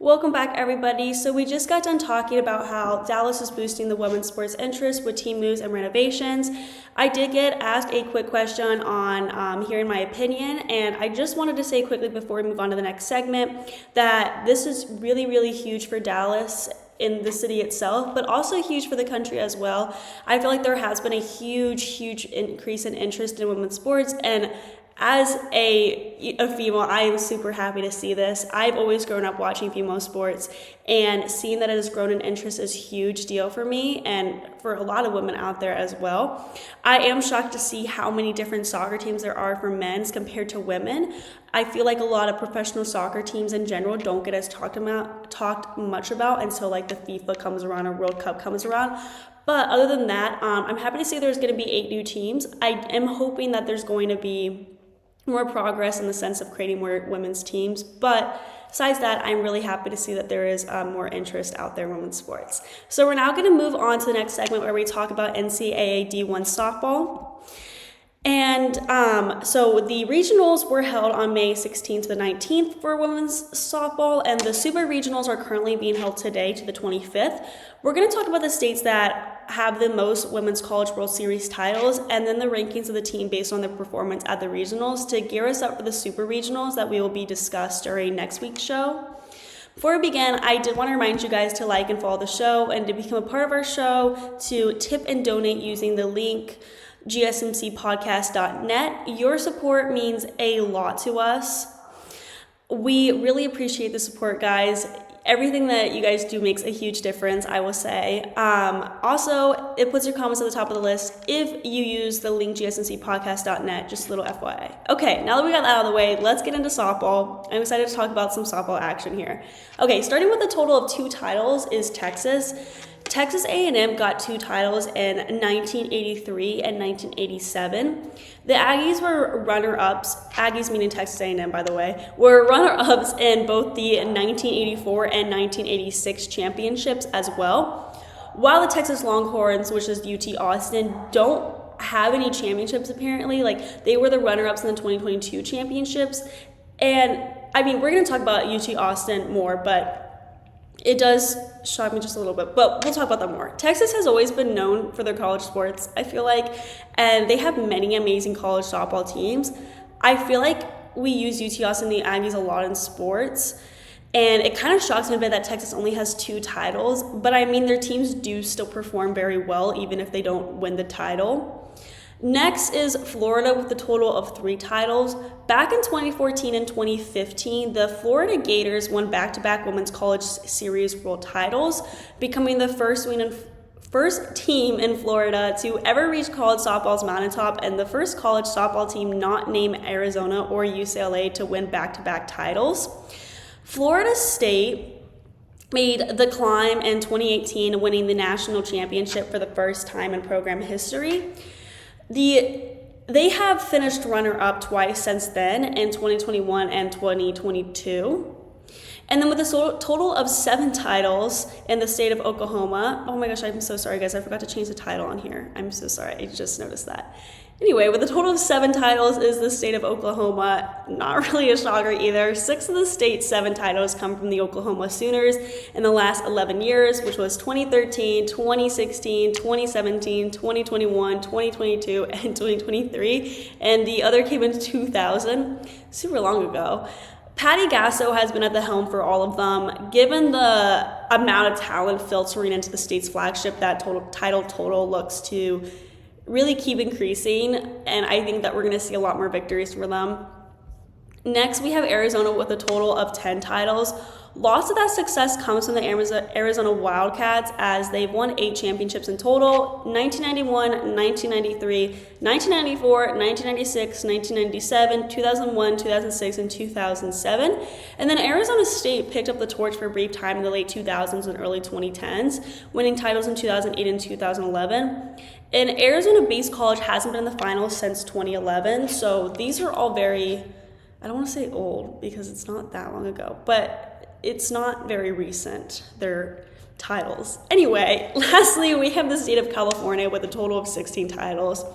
Welcome back, everybody. So we just got done talking about how Dallas is boosting the women's sports interest with team moves and renovations. I did get asked a quick question on hearing my opinion, and I just wanted to say quickly before we move on to the next segment that this is really, really huge for Dallas in the city itself, but also huge for the country as well. I feel like there has been a huge increase in interest in women's sports, and as a female, I am super happy to see this. I've always grown up watching female sports, and seeing that it has grown in interest is a huge deal for me and for a lot of women out there as well. I am shocked to see how many different soccer teams there are for men's compared to women. I feel like a lot of professional soccer teams in general don't get as talked much about until like the FIFA comes around or World Cup comes around. But other than that, I'm happy to see there's going to be 8 new teams. I am hoping that there's going to be more progress in the sense of creating more women's teams. But besides that, I'm really happy to see that there is more interest out there in women's sports. So we're now going to move on to the next segment where we talk about NCAA D1 softball. And so the regionals were held on May 16th to the 19th for women's softball, and the super regionals are currently being held today to the 25th. We're going to talk about the states that have the most women's college World Series titles, and then the rankings of the team based on their performance at the regionals to gear us up for the super regionals that we will be discussed during next week's show. Before we begin, I did want to remind you guys to like and follow the show, and to become a part of our show, to tip and donate using the link GSMCpodcast.net. Your support means a lot to us. We really appreciate the support, guys. Everything that you guys do makes a huge difference, I will say. Also, it puts your comments at the top of the list if you use the link GSMCpodcast.net, just a little FYI. Okay, now that we got that out of the way, let's get into softball. I'm excited to talk about some softball action here. Okay, starting with a total of 2 titles is Texas. Texas A&M got 2 titles in 1983 and 1987. The Aggies were runner-ups, Aggies meaning Texas A&M, by the way, were runner-ups in both the 1984 and 1986 championships as well. While the Texas Longhorns, which is UT Austin, don't have any championships apparently, like they were the runner-ups in the 2022 championships. And I mean, we're going to talk about UT Austin more, but it does shock me just a little bit, but we'll talk about that more. Texas has always been known for their college sports, I feel like, and they have many amazing college softball teams. I feel like we use UT Austin and the Aggies a lot in sports, and it kind of shocks me a bit that Texas only has 2 titles, but I mean, their teams do still perform very well, even if they don't win the title. Next is Florida with a total of 3 titles. Back in 2014 and 2015, the Florida Gators won back-to-back Women's College Series World titles, becoming the first team in Florida to ever reach college softball's mountaintop and the first college softball team not named Arizona or UCLA to win back-to-back titles. Florida State made the climb in 2018, winning the national championship for the first time in program history. They have finished runner-up twice since then, in 2021 and 2022. And then with a total of 7 titles in the state of Oklahoma. Oh my gosh, I'm so sorry, guys. I forgot to change the title on here. I'm so sorry. I just noticed that. Anyway, with a total of 7 titles is the state of Oklahoma. Not really a shocker either. 6 of the state's 7 titles come from the Oklahoma Sooners in the last 11 years, which was 2013, 2016, 2017, 2021, 2022, and 2023. And the other came in 2000, super long ago. Patty Gasso has been at the helm for all of them. Given the amount of talent filtering into the state's flagship, that title total looks to really keep increasing, and I think that we're going to see a lot more victories for them. Next, we have Arizona with a total of 10 titles. Lots of that success comes from the Arizona Wildcats, as they've won 8 championships in total: 1991, 1993, 1994, 1996, 1997, 2001, 2006, and 2007. And then Arizona State picked up the torch for a brief time in the late 2000s and early 2010s, winning titles in 2008 and 2011. And Arizona-based college hasn't been in the finals since 2011, so these are all very, I don't want to say old because it's not that long ago, but it's not very recent, their titles. Anyway, lastly, we have the state of California with a total of 16 titles.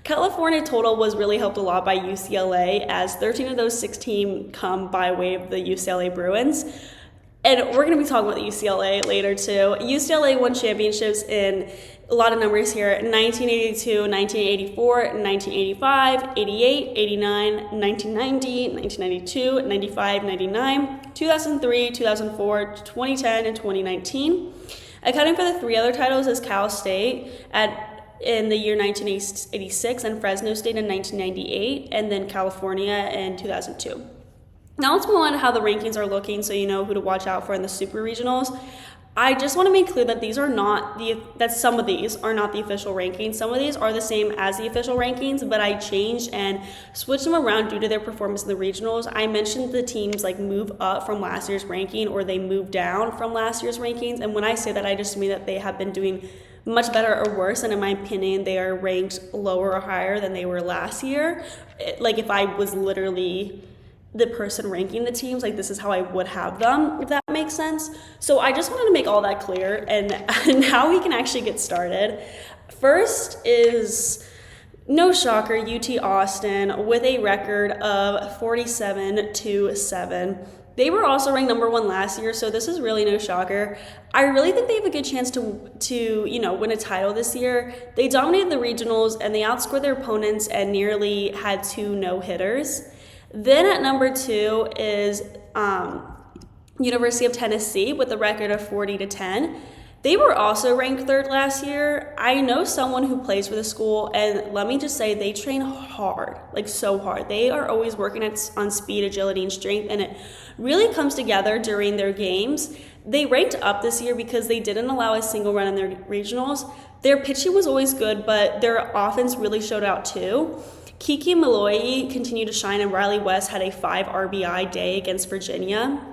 California total was really helped a lot by UCLA, as 13 of those 16 come by way of the UCLA Bruins. And we're going to be talking about UCLA later too. UCLA won championships in a lot of numbers here: 1982, 1984, 1985, 88, 89, 1990, 1992, 95, 99, 2003, 2004, 2010, and 2019. Accounting for the 3 other titles is Cal State in the year 1986 and Fresno State in 1998, and then California in 2002. Now let's move on to how the rankings are looking so you know who to watch out for in the super regionals. I just want to make clear that some of these are not the official rankings. Some of these are the same as the official rankings, but I changed and switched them around due to their performance in the regionals. I mentioned the teams like move up from last year's ranking or they move down from last year's rankings. And when I say that, I just mean that they have been doing much better or worse, and in my opinion, they are ranked lower or higher than they were last year. Like if I was literally the person ranking the teams, like this is how I would have them, if that makes sense. So I just wanted to make all that clear, and now we can actually get started. First is, no shocker, UT Austin with a record of 47-7. They were also ranked number 1 last year, so this is really no shocker. I really think they have a good chance to win a title this year. They dominated the regionals and they outscored their opponents and nearly had 2 no-hitters. Then at number 2 is University of Tennessee with a record of 40-10. They were also ranked 3rd last year. I know someone who plays for the school, and let me just say they train hard, like so hard. They are always working on speed, agility, and strength, and it really comes together during their games. They ranked up this year because they didn't allow a single run in their regionals. Their pitching was always good, but their offense really showed out too. Kiki Malloy continued to shine, and Riley West had a 5 RBI day against Virginia.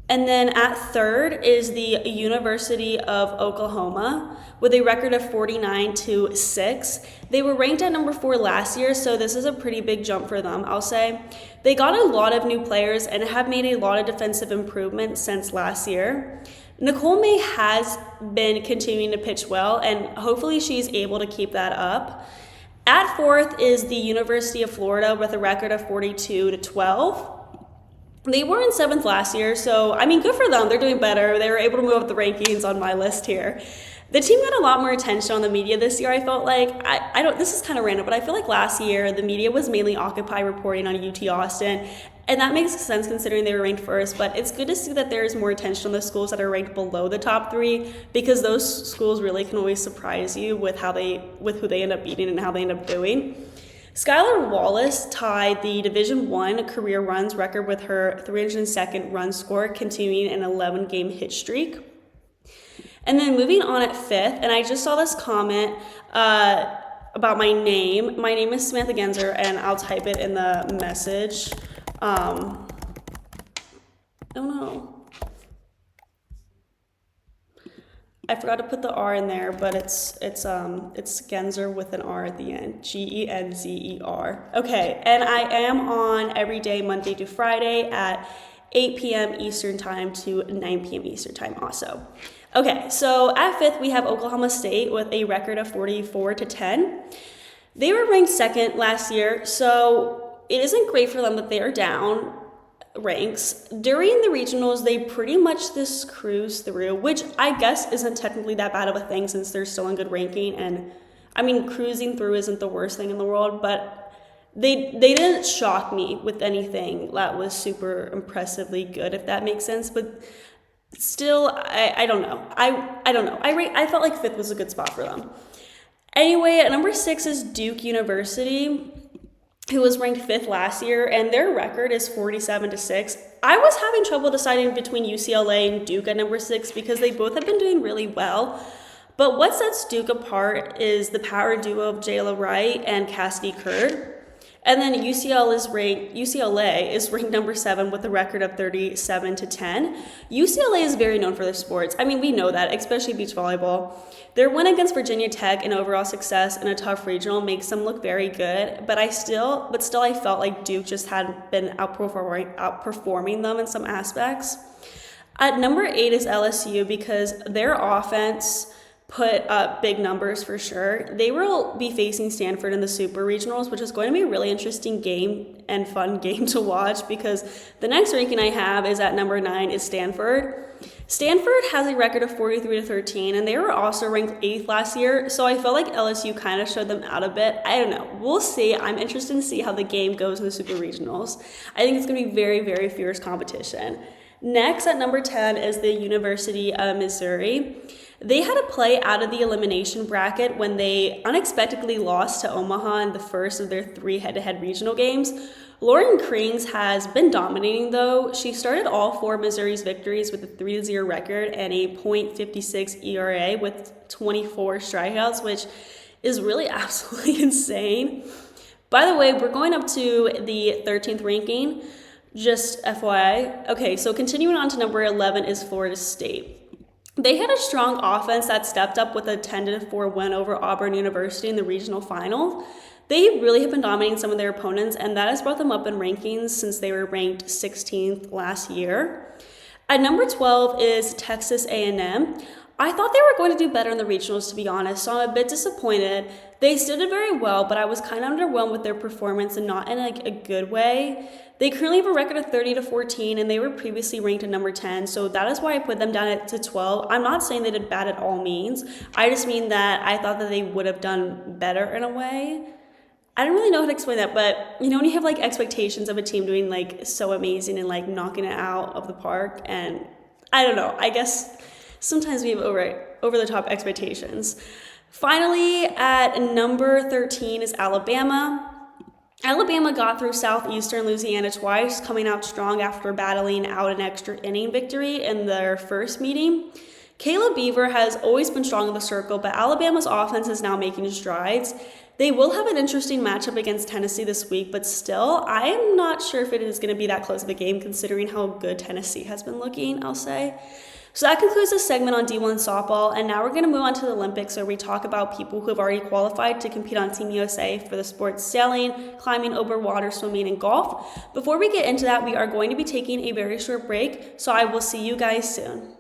And then at 3rd is the University of Oklahoma with a record of 49-6. They were ranked at number 4 last year, so this is a pretty big jump for them, I'll say. They got a lot of new players and have made a lot of defensive improvements since last year. Nicole May has been continuing to pitch well, and hopefully she's able to keep that up. At 4th is the University of Florida with a record of 42-12. They were in 7th last year, so I mean, good for them. They're doing better. They were able to move up the rankings on my list here. The team got a lot more attention on the media this year. I felt like, this is kind of random, but I feel like last year the media was mainly occupied reporting on UT Austin, and that makes sense considering they were ranked 1st, but it's good to see that there is more attention on the schools that are ranked below the top 3, because those schools really can always surprise you with who they end up beating and how they end up doing. Skylar Wallace tied the Division I career runs record with her 302nd run score, continuing an 11-game hit streak. And then moving on at 5th, and I just saw this comment about my name. My name is Samantha Genzer, and I'll type it in the message. Oh no. I forgot to put the R in there, but it's Genzer with an R at the end. Genzer. Okay, and I am on every day, Monday to Friday at 8 p.m. Eastern Time to 9 p.m. Eastern Time also. Okay, so at 5th, we have Oklahoma State with a record of 44-10. They were ranked 2nd last year, so it isn't great for them that they are down ranks. During the regionals, they pretty much just cruise through, which I guess isn't technically that bad of a thing since they're still in good ranking. And I mean, cruising through isn't the worst thing in the world, but they didn't shock me with anything that was super impressively good, if that makes sense. But still, I don't know. I don't know. I felt like 5th was a good spot for them. Anyway, at number 6 is Duke University, who was ranked 5th last year, and their record is 47-6. I was having trouble deciding between UCLA and Duke at number 6 because they both have been doing really well. But what sets Duke apart is the power duo of Jayla Wright and Cassidy Curd. And then UCLA is ranked number 7 with a record of 37-10. UCLA is very known for their sports. I mean, we know that, especially beach volleyball. Their win against Virginia Tech and overall success in a tough regional makes them look very good. But still, I felt like Duke just had been outperforming them in some aspects. At number 8 is LSU because their offense put up big numbers for sure. They will be facing Stanford in the Super Regionals, which is going to be a really interesting game and fun game to watch because the next ranking I have is at number 9 is Stanford. Stanford has a record of 43-13, and they were also ranked 8th last year, so I felt like LSU kind of showed them out a bit. I don't know. We'll see. I'm interested to see how the game goes in the Super Regionals. I think it's going to be very, very fierce competition. Next, at number 10 is the University of Missouri. They had to play out of the elimination bracket when they unexpectedly lost to Omaha in the first of their 3 head-to-head regional games. Lauren Krings has been dominating, though. She started all 4 of Missouri's victories with a 3-0 record and a .56 ERA with 24 strikeouts, which is really absolutely insane. By the way, we're going up to the 13th ranking, just FYI. Okay, so continuing on to number 11 is Florida State. They had a strong offense that stepped up with a 10-4 win over Auburn University in the regional final. They really have been dominating some of their opponents, and that has brought them up in rankings since they were ranked 16th last year. At number 12 is Texas A&M. I thought they were going to do better in the regionals, to be honest, so I'm a bit disappointed. They still did very well, but I was kind of underwhelmed with their performance and not in a good way. They currently have a record of 30-14, and they were previously ranked at number 10, so that is why I put them down to 12. I'm not saying they did bad at all means. I just mean that I thought that they would have done better in a way. I don't really know how to explain that, but you know when you have like expectations of a team doing like so amazing and like knocking it out of the park, and I don't know, I guess sometimes we have over the top expectations. Finally, at number 13 is Alabama. Alabama got through Southeastern Louisiana twice, coming out strong after battling out an extra inning victory in their first meeting. Caleb Beaver has always been strong in the circle, but Alabama's offense is now making strides. They will have an interesting matchup against Tennessee this week, but still, I am not sure if it is going to be that close of a game considering how good Tennessee has been looking, I'll say. So that concludes this segment on D1 softball, and now we're going to move on to the Olympics where we talk about people who have already qualified to compete on Team USA for the sports sailing, climbing over water, swimming, and golf. Before we get into that, we are going to be taking a very short break, so I will see you guys soon.